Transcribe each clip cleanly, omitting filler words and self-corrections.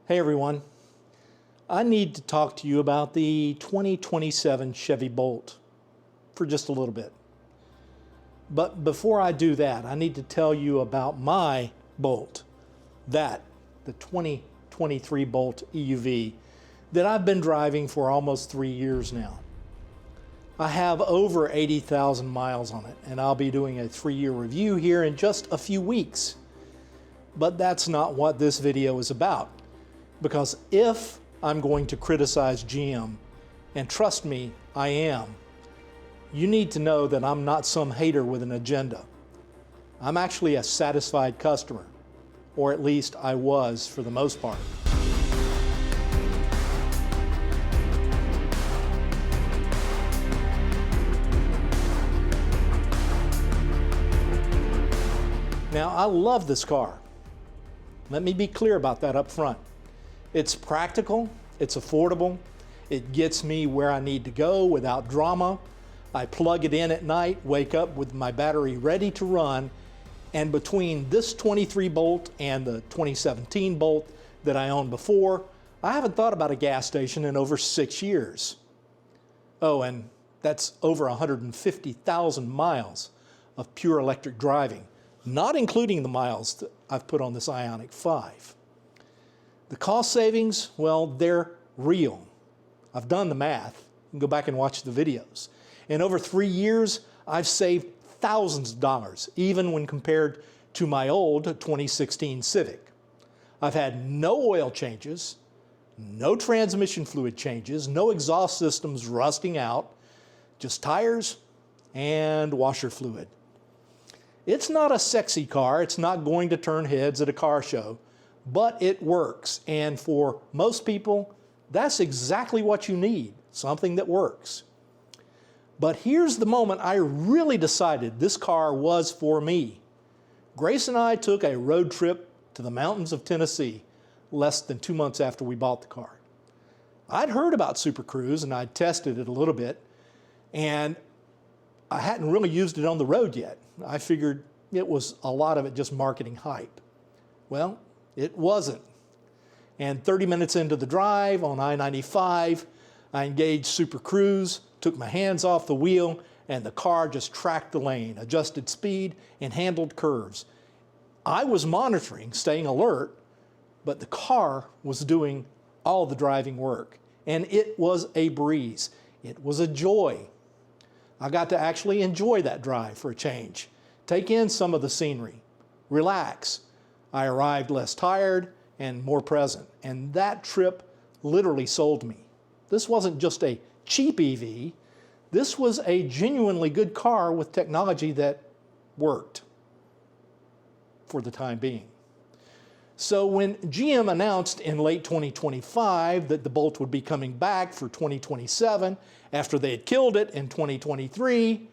Hey everyone, I need to talk to you about the 2027 Chevy Bolt for just a little bit. But before I do that, I need to tell you about my Bolt, the 2023 Bolt EUV that I've been driving for almost 3 years now. I have over 80,000 miles on it, and I'll be doing a 3-year review here in just a few weeks. But that's not what this video is about. Because if I'm going to criticize GM, and trust me, I am, you need to know that I'm not some hater with an agenda. I'm actually a satisfied customer, or at least I was for the most part. Now, I love this car. Let me be clear about that up front. It's practical, it's affordable, it gets me where I need to go without drama. I plug it in at night, wake up with my battery ready to run, and between this 23 Bolt and the 2017 Bolt that I owned before, I haven't thought about a gas station in over 6 years. Oh, and that's over 150,000 miles of pure electric driving, not including the miles that I've put on this Ioniq 5. The cost savings, well, they're real. I've done the math. You can go back and watch the videos. In over 3 years, I've saved thousands of dollars, even when compared to my old 2016 Civic. I've had no oil changes, no transmission fluid changes, no exhaust systems rusting out, just tires and washer fluid. It's not a sexy car. It's not going to turn heads at a car show. But it works, and for most people, that's exactly what you need, something that works. But here's the moment I really decided this car was for me. Grace and I took a road trip to the mountains of Tennessee less than 2 months after we bought the car. I'd heard about Super Cruise and I'd tested it a little bit, and I hadn't really used it on the road yet. I figured it was a lot of it just marketing hype. Well, it wasn't. And 30 minutes into the drive on I-95, I engaged Super Cruise, took my hands off the wheel, and the car just tracked the lane, adjusted speed, and handled curves. I was monitoring, staying alert, but the car was doing all the driving work. And it was a breeze. It was a joy. I got to actually enjoy that drive for a change, take in some of the scenery, relax. I arrived less tired and more present, and that trip literally sold me. This wasn't just a cheap EV, this was a genuinely good car with technology that worked for the time being. So when GM announced in late 2025 that the Bolt would be coming back for 2027 after they had killed it in 2023,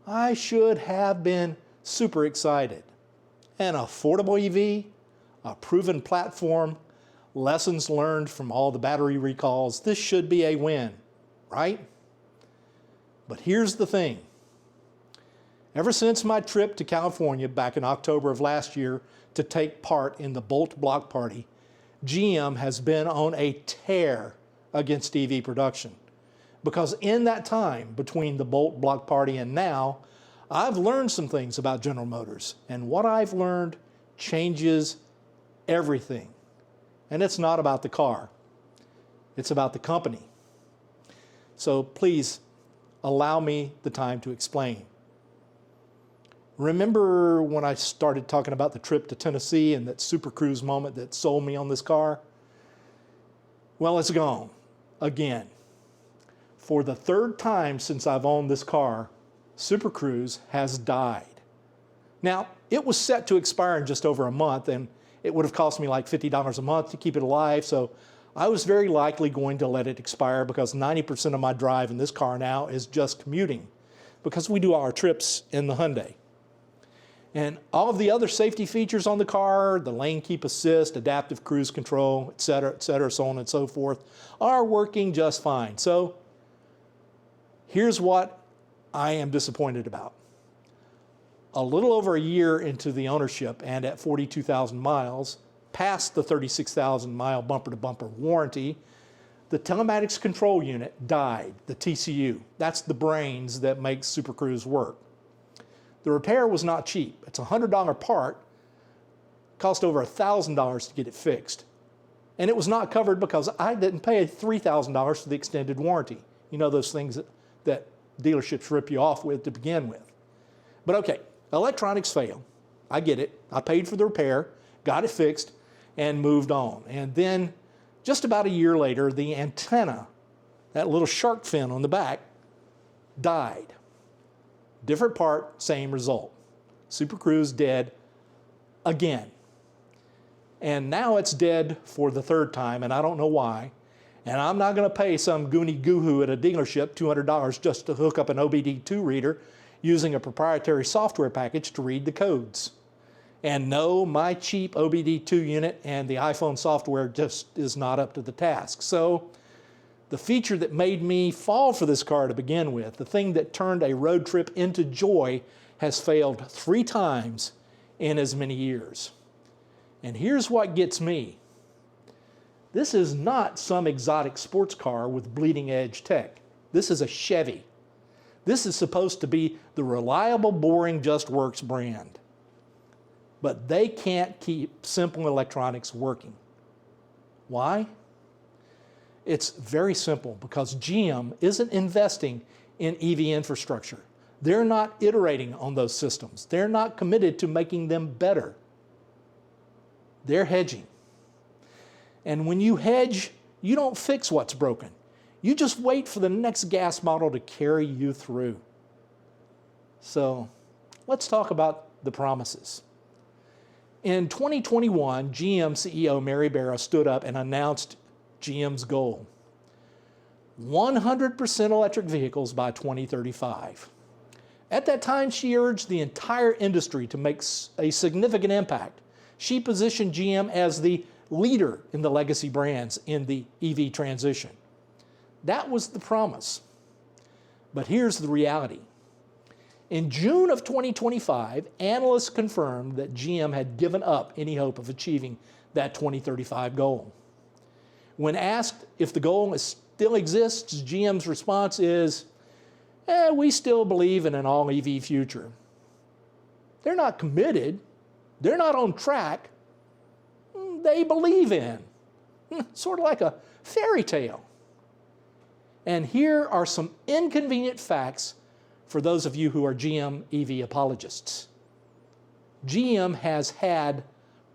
I should have been super excited. An affordable EV, a proven platform, lessons learned from all the battery recalls. This should be a win, right? But here's the thing. Ever since my trip to California back in October of last year to take part in the Bolt block party, GM has been on a tear against EV production. Because in that time between the Bolt block party and now, I've learned some things about General Motors, and what I've learned changes everything. And it's not about the car. It's about the company. So please allow me the time to explain. Remember when I started talking about the trip to Tennessee and that Super Cruise moment that sold me on this car? Well, it's gone again. For the third time since I've owned this car, Super Cruise has died. Now, it was set to expire in just over a month, and it would have cost me like $50 a month to keep it alive, so I was very likely going to let it expire because 90% of my drive in this car now is just commuting, because we do our trips in the Hyundai. And all of the other safety features on the car, the lane keep assist, adaptive cruise control, et cetera, so on and so forth, are working just fine. So here's what I am disappointed about. A little over a year into the ownership and at 42,000 miles, past the 36,000 mile bumper-to-bumper warranty, the telematics control unit died, the TCU. That's the brains that makes Super Cruise work. The repair was not cheap. It's a $100 part, cost over $1,000 to get it fixed. And it was not covered because I didn't pay $3,000 for the extended warranty. You know, those things that dealerships rip you off with to begin with. But okay, electronics fail. I get it. I paid for the repair, got it fixed, and moved on. And then just about a year later, the antenna, that little shark fin on the back, died. Different part, same result. Super Cruise dead again. And now it's dead for the third time, and I don't know why. And I'm not going to pay some goony goohoo at a dealership $200 just to hook up an OBD2 reader using a proprietary software package to read the codes. And no, my cheap OBD2 unit and the iPhone software just is not up to the task. So the feature that made me fall for this car to begin with, the thing that turned a road trip into joy, has failed 3 times in as many years. And here's what gets me. This is not some exotic sports car with bleeding edge tech. This is a Chevy. This is supposed to be the reliable, boring, just works brand. But they can't keep simple electronics working. Why? It's very simple, because GM isn't investing in EV infrastructure. They're not iterating on those systems. They're not committed to making them better. They're hedging. And when you hedge, you don't fix what's broken. You just wait for the next gas model to carry you through. So let's talk about the promises. In 2021, GM CEO Mary Barra stood up and announced GM's goal: 100% electric vehicles by 2035. At that time, she urged the entire industry to make a significant impact. She positioned GM as the leader in the legacy brands in the EV transition. That was the promise. But here's the reality. In June of 2025, analysts confirmed that GM had given up any hope of achieving that 2035 goal. When asked if the goal still exists, GM's response is, we still believe in an all-EV future. They're not committed. They're not on track. They believe in. Sort of like a fairy tale. And here are some inconvenient facts for those of you who are GM EV apologists. GM has had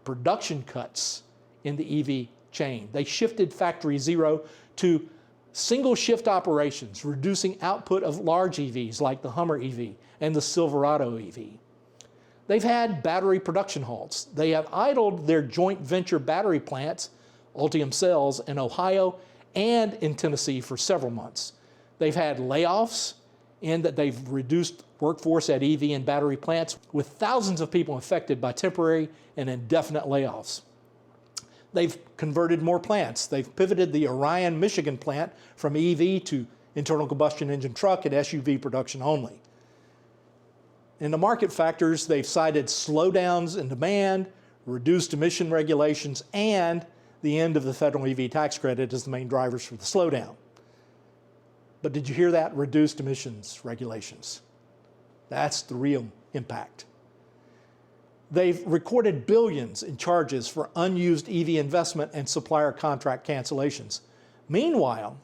production cuts in the EV chain. They shifted factory zero to single shift operations, reducing output of large EVs like the Hummer EV and the Silverado EV. They've had battery production halts. They have idled their joint venture battery plants, Ultium Cells, in Ohio and in Tennessee for several months. They've had layoffs in that they've reduced workforce at EV and battery plants, with thousands of people affected by temporary and indefinite layoffs. They've converted more plants. They've pivoted the Orion, Michigan plant from EV to internal combustion engine truck and SUV production only. In the market factors, they've cited slowdowns in demand, reduced emission regulations, and the end of the federal EV tax credit as the main drivers for the slowdown. But did you hear that? Reduced emissions regulations. That's the real impact. They've recorded billions in charges for unused EV investment and supplier contract cancellations. Meanwhile,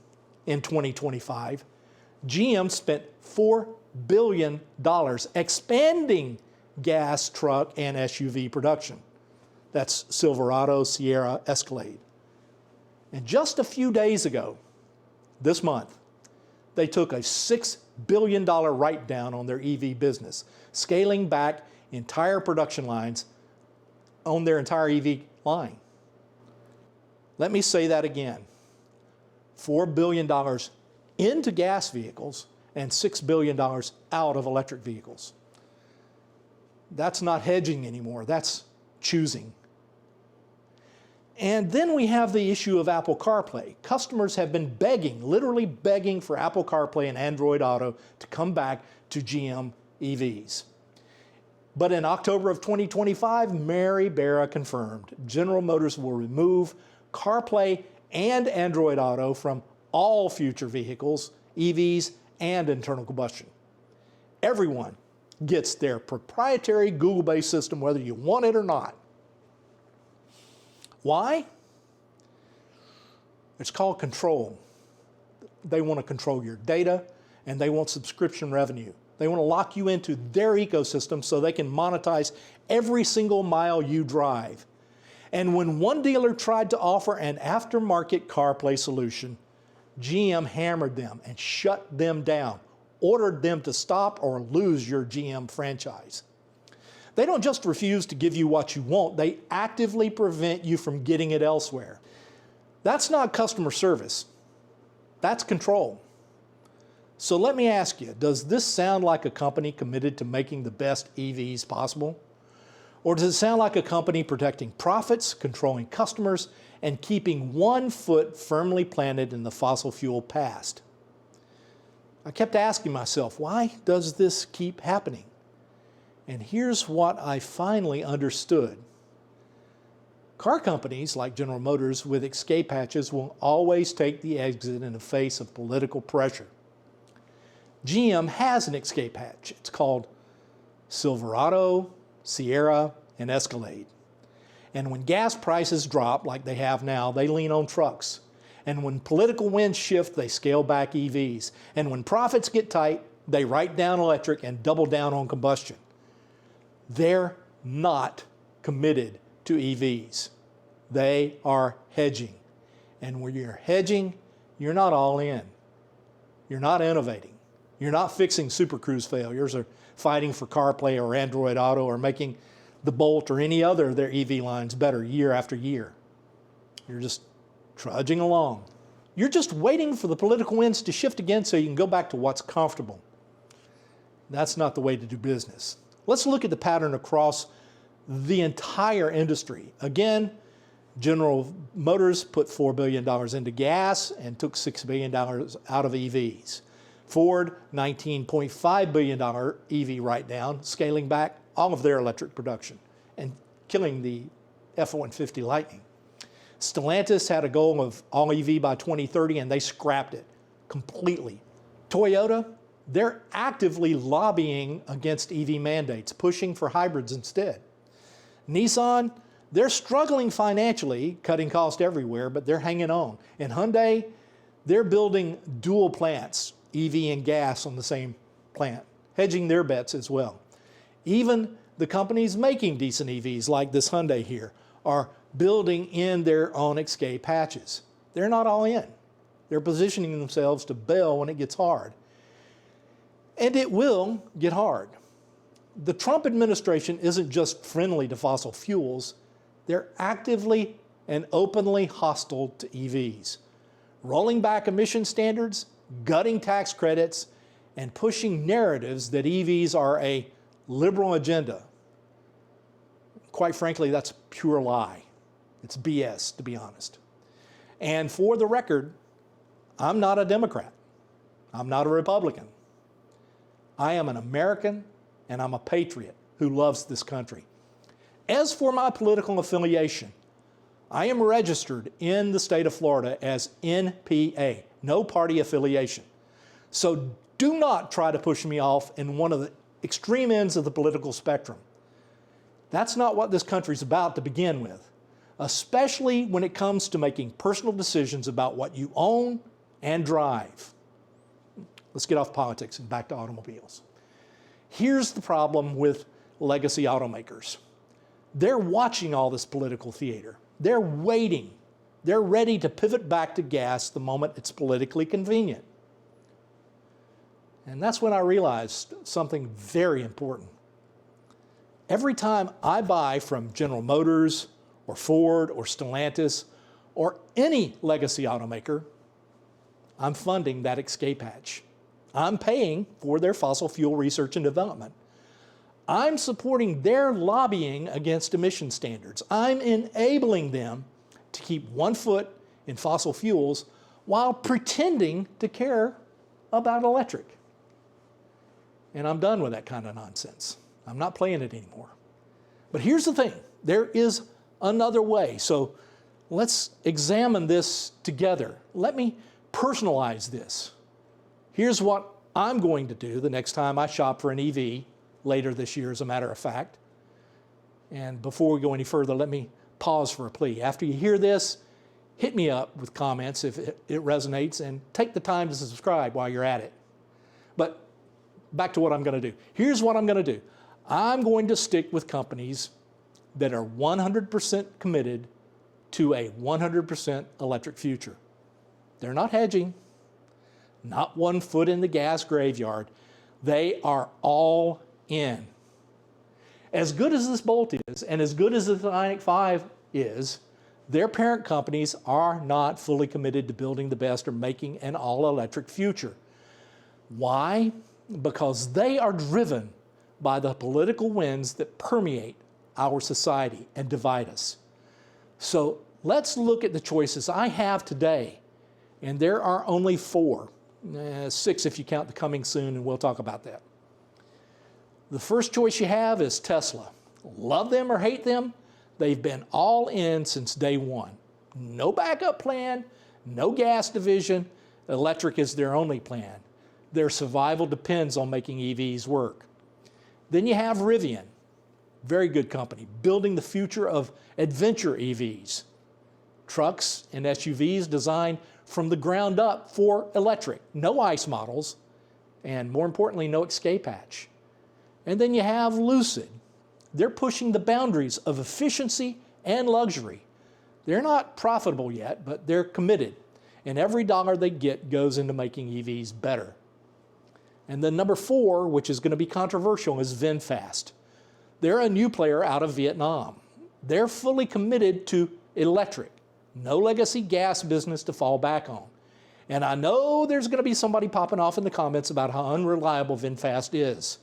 in 2025, GM spent $4 billion expanding gas, truck, and SUV production. That's Silverado, Sierra, Escalade. And just a few days ago, this month, they took a $6 billion write-down on their EV business, scaling back entire production lines on their entire EV line. Let me say that again. $4 billion into gas vehicles and $6 billion out of electric vehicles. That's not hedging anymore. That's choosing. And then we have the issue of Apple CarPlay. Customers have been begging, literally begging, for Apple CarPlay and Android Auto to come back to GM EVs. But in October of 2025, Mary Barra confirmed General Motors will remove CarPlay and Android Auto from all future vehicles, EVs, and internal combustion. Everyone gets their proprietary Google-based system whether you want it or not. Why? It's called control. They want to control your data, and they want subscription revenue. They want to lock you into their ecosystem so they can monetize every single mile you drive. And when one dealer tried to offer an aftermarket CarPlay solution, GM hammered them and shut them down, ordered them to stop or lose your GM franchise. They don't just refuse to give you what you want, they actively prevent you from getting it elsewhere. That's not customer service. That's control. So let me ask you, does this sound like a company committed to making the best EVs possible? Or does it sound like a company protecting profits, controlling customers, and keeping one foot firmly planted in the fossil fuel past? I kept asking myself, why does this keep happening? And here's what I finally understood. Car companies like General Motors with escape hatches will always take the exit in the face of political pressure. GM has an escape hatch. It's called Silverado, Sierra, and Escalade. And when gas prices drop like they have now, they lean on trucks. And when political winds shift, they scale back EVs. And when profits get tight, they write down electric and double down on combustion. They're not committed to EVs. They are hedging. And when you're hedging, you're not all in. You're not innovating. You're not fixing Super Cruise failures or fighting for CarPlay or Android Auto or making the Bolt or any other of their EV lines better year after year. You're just trudging along. You're just waiting for the political winds to shift again so you can go back to what's comfortable. That's not the way to do business. Let's look at the pattern across the entire industry. Again, General Motors put $4 billion into gas and took $6 billion out of EVs. Ford, $19.5 billion EV write-down, scaling back all of their electric production and killing the F-150 Lightning. Stellantis had a goal of all EV by 2030 and they scrapped it completely. Toyota, they're actively lobbying against EV mandates, pushing for hybrids instead. Nissan, they're struggling financially, cutting costs everywhere, but they're hanging on. And Hyundai, they're building dual plants, EV and gas on the same plant, hedging their bets as well. Even the companies making decent EVs, like this Hyundai here, are building in their own escape hatches. They're not all in. They're positioning themselves to bail when it gets hard. And it will get hard. The Trump administration isn't just friendly to fossil fuels, they're actively and openly hostile to EVs, rolling back emission standards, gutting tax credits, and pushing narratives that EVs are a liberal agenda. Quite frankly, that's a pure lie. It's BS, to be honest. And for the record, I'm not a Democrat. I'm not a Republican. I am an American and I'm a patriot who loves this country. As for my political affiliation, I am registered in the state of Florida as NPA, no party affiliation. So do not try to push me off in one of the extreme ends of the political spectrum. That's not what this country's about to begin with, especially when it comes to making personal decisions about what you own and drive. Let's get off politics and back to automobiles. Here's the problem with legacy automakers. They're watching all this political theater. They're waiting. They're ready to pivot back to gas the moment it's politically convenient. And that's when I realized something very important. Every time I buy from General Motors or Ford or Stellantis or any legacy automaker, I'm funding that escape hatch. I'm paying for their fossil fuel research and development. I'm supporting their lobbying against emission standards. I'm enabling them to keep one foot in fossil fuels while pretending to care about electric. And I'm done with that kind of nonsense. I'm not playing it anymore. But here's the thing, there is another way. So let's examine this together. Let me personalize this. Here's what I'm going to do the next time I shop for an EV, later this year as a matter of fact. And before we go any further, let me pause for a plea. After you hear this, hit me up with comments if it resonates, and take the time to subscribe while you're at it. But back to what I'm going to do. Here's what I'm going to do. I'm going to stick with companies that are 100% committed to a 100% electric future. They're not hedging, not 1 foot in the gas graveyard. They are all in. As good as this Bolt is, and as good as the Ioniq 5 is, their parent companies are not fully committed to building the best or making an all-electric future. Why? Because they are driven by the political winds that permeate our society and divide us. So let's look at the choices I have today, and there are only 4, 6 if you count the coming soon, and we'll talk about that. The first choice you have is Tesla. Love them or hate them, they've been all in since day one. No backup plan, no gas division, electric is their only plan. Their survival depends on making EVs work. Then you have Rivian, very good company, building the future of adventure EVs. Trucks and SUVs designed from the ground up for electric, no ICE models, and more importantly, no escape hatch. And then you have Lucid. They're pushing the boundaries of efficiency and luxury. They're not profitable yet, but they're committed. And every dollar they get goes into making EVs better. And then number 4, which is going to be controversial, is VinFast. They're a new player out of Vietnam. They're fully committed to electric. No legacy gas business to fall back on. And I know there's going to be somebody popping off in the comments about how unreliable VinFast is.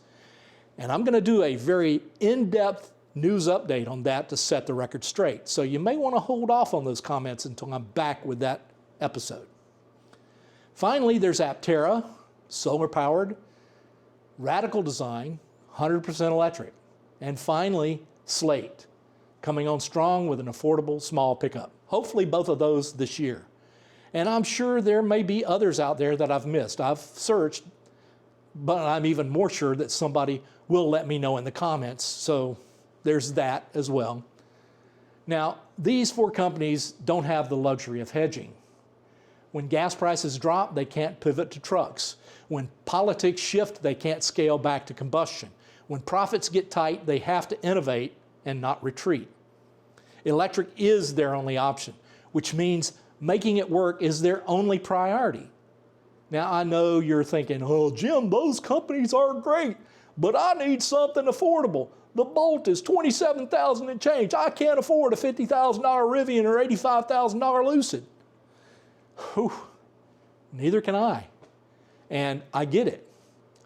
And I'm going to do a very in-depth news update on that to set the record straight. So you may want to hold off on those comments until I'm back with that episode. Finally, there's Aptera, solar-powered, radical design, 100% electric. And finally, Slate, coming on strong with an affordable small pickup. Hopefully both of those this year. And I'm sure there may be others out there that I've missed. I've searched, but I'm even more sure that somebody will let me know in the comments. So there's that as well. Now, these 4 companies don't have the luxury of hedging. When gas prices drop, they can't pivot to trucks. When politics shift, they can't scale back to combustion. When profits get tight, they have to innovate and not retreat. Electric is their only option, which means making it work is their only priority. Now, I know you're thinking, oh, Jim, those companies are great, but I need something affordable. The Bolt is $27,000 and change. I can't afford a $50,000 Rivian or $85,000 Lucid. Whew, neither can I. And I get it.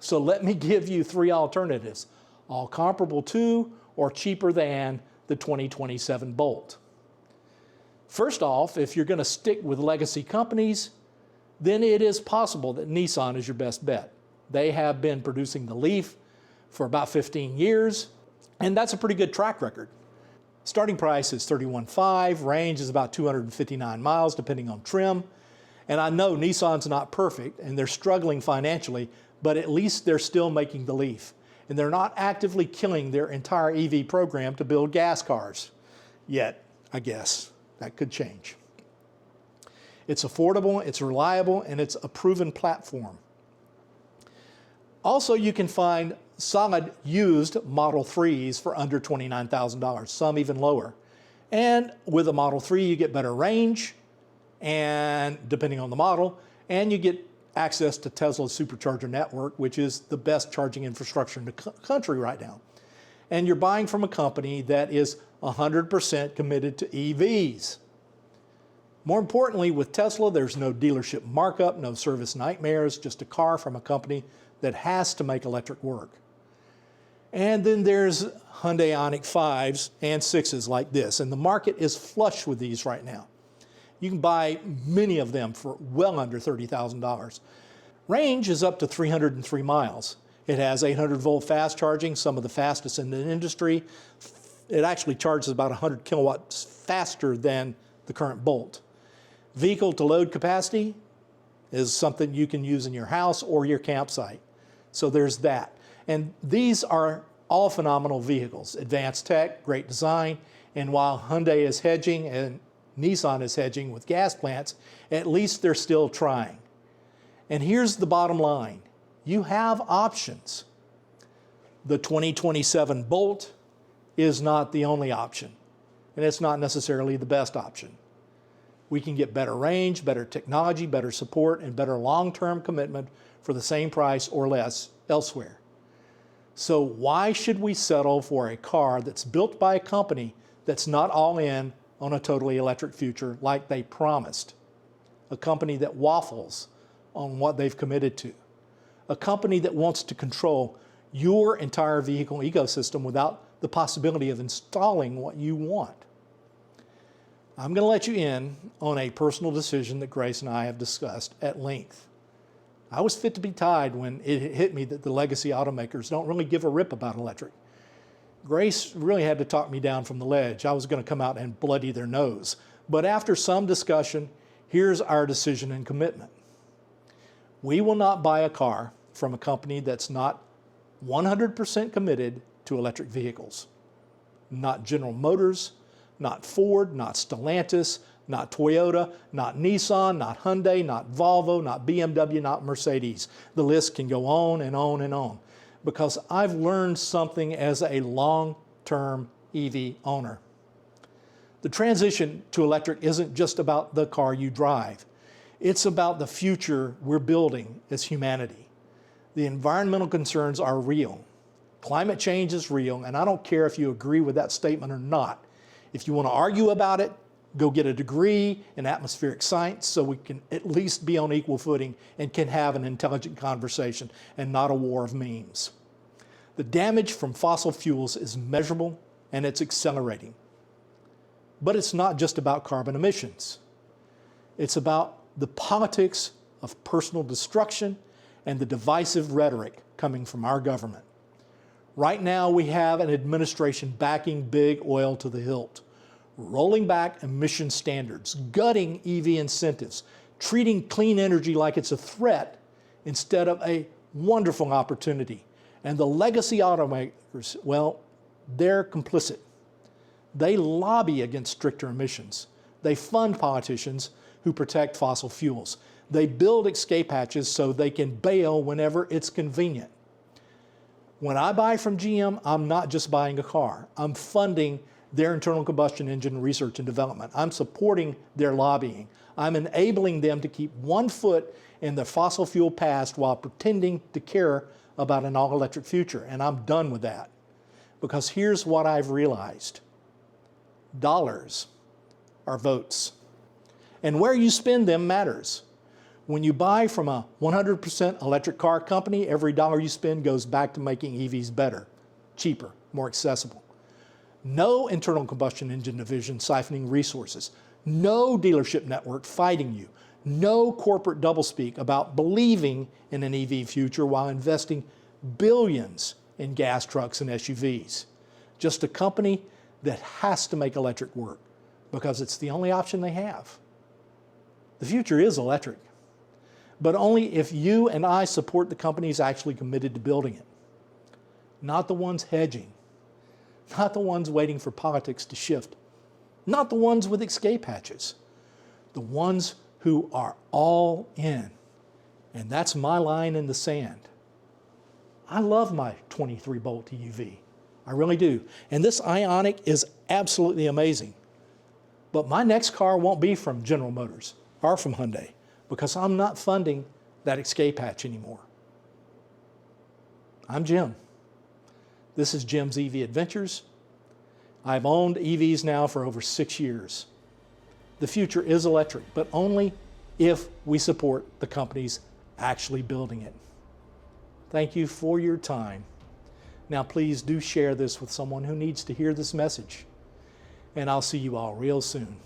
So let me give you 3 alternatives, all comparable to or cheaper than the 2027 Bolt. First off, if you're going to stick with legacy companies, then it is possible that Nissan is your best bet. They have been producing the Leaf for about 15 years, and that's a pretty good track record. Starting price is $31,500, range is about 259 miles depending on trim. And I know Nissan's not perfect and they're struggling financially, but at least they're still making the Leaf. And they're not actively killing their entire EV program to build gas cars. Yet, I guess. That could change. It's affordable, it's reliable, and it's a proven platform. Also, you can find solid used Model 3s for under $29,000, some even lower. And with a Model 3, you get better range, and depending on the model, and you get access to Tesla's supercharger network, which is the best charging infrastructure in the country right now. And you're buying from a company that is 100% committed to EVs. More importantly, with Tesla, there's no dealership markup, no service nightmares, just a car from a company that has to make electric work. And then there's Hyundai Ioniq 5s and 6s like this, and the market is flush with these right now. You can buy many of them for well under $30,000. Range is up to 303 miles, It has 800 volt fast charging, some of the fastest in the industry. It actually charges about 100 kilowatts faster than the current Bolt. Vehicle to load capacity is something you can use in your house or your campsite. So there's that. And these are all phenomenal vehicles. Advanced tech, great design, and while Hyundai is hedging and Nissan is hedging with gas plants, at least they're still trying. And here's the bottom line. You have options. The 2027 Bolt is not the only option, and it's not necessarily the best option. We can get better range, better technology, better support, and better long-term commitment for the same price or less elsewhere. So why should we settle for a car that's built by a company that's not all in on a totally electric future like they promised? A company that waffles on what they've committed to. A company that wants to control your entire vehicle ecosystem without the possibility of installing what you want. I'm going to let you in on a personal decision that Grace and I have discussed at length. I was fit to be tied when it hit me that the legacy automakers don't really give a rip about electric. Grace really had to talk me down from the ledge. I was going to come out and bloody their nose. But after some discussion, here's our decision and commitment. We will not buy a car from a company that's not 100% committed to electric vehicles. Not General Motors, not Ford, not Stellantis, not Toyota, not Nissan, not Hyundai, not Volvo, not BMW, not Mercedes. The list can go on and on and on. Because I've learned something as a long-term EV owner. The transition to electric isn't just about the car you drive. It's about the future we're building as humanity. The environmental concerns are real. Climate change is real, and I don't care if you agree with that statement or not. If you want to argue about it, go get a degree in atmospheric science so we can at least be on equal footing and can have an intelligent conversation and not a war of memes. The damage from fossil fuels is measurable and it's accelerating. But it's not just about carbon emissions. It's about the politics of personal destruction and the divisive rhetoric coming from our government. Right now, we have an administration backing big oil to the hilt, rolling back emission standards, gutting EV incentives, treating clean energy like it's a threat instead of a wonderful opportunity. And the legacy automakers, well, they're complicit. They lobby against stricter emissions. They fund politicians who protect fossil fuels. They build escape hatches so they can bail whenever it's convenient. When I buy from GM, I'm not just buying a car. I'm funding their internal combustion engine research and development. I'm supporting their lobbying. I'm enabling them to keep one foot in the fossil fuel past while pretending to care about an all-electric future. And I'm done with that. Because here's what I've realized. Dollars are votes. And where you spend them matters. When you buy from a 100% electric car company, every dollar you spend goes back to making EVs better, cheaper, more accessible. No internal combustion engine division siphoning resources. No dealership network fighting you. No corporate doublespeak about believing in an EV future while investing billions in gas trucks and SUVs. Just a company that has to make electric work because it's the only option they have. The future is electric, but only if you and I support the companies actually committed to building it. Not the ones hedging, not the ones waiting for politics to shift, not the ones with escape hatches, the ones who are all in. And that's my line in the sand. I love my 23 Bolt EUV. I really do. And this Ioniq is absolutely amazing. But my next car won't be from General Motors or from Hyundai because I'm not funding that escape hatch anymore. I'm Jim. This is Jim's EV Adventures. I've owned EVs now for over 6 years. The future is electric, but only if we support the companies actually building it. Thank you for your time. Now please do share this with someone who needs to hear this message. And I'll see you all real soon.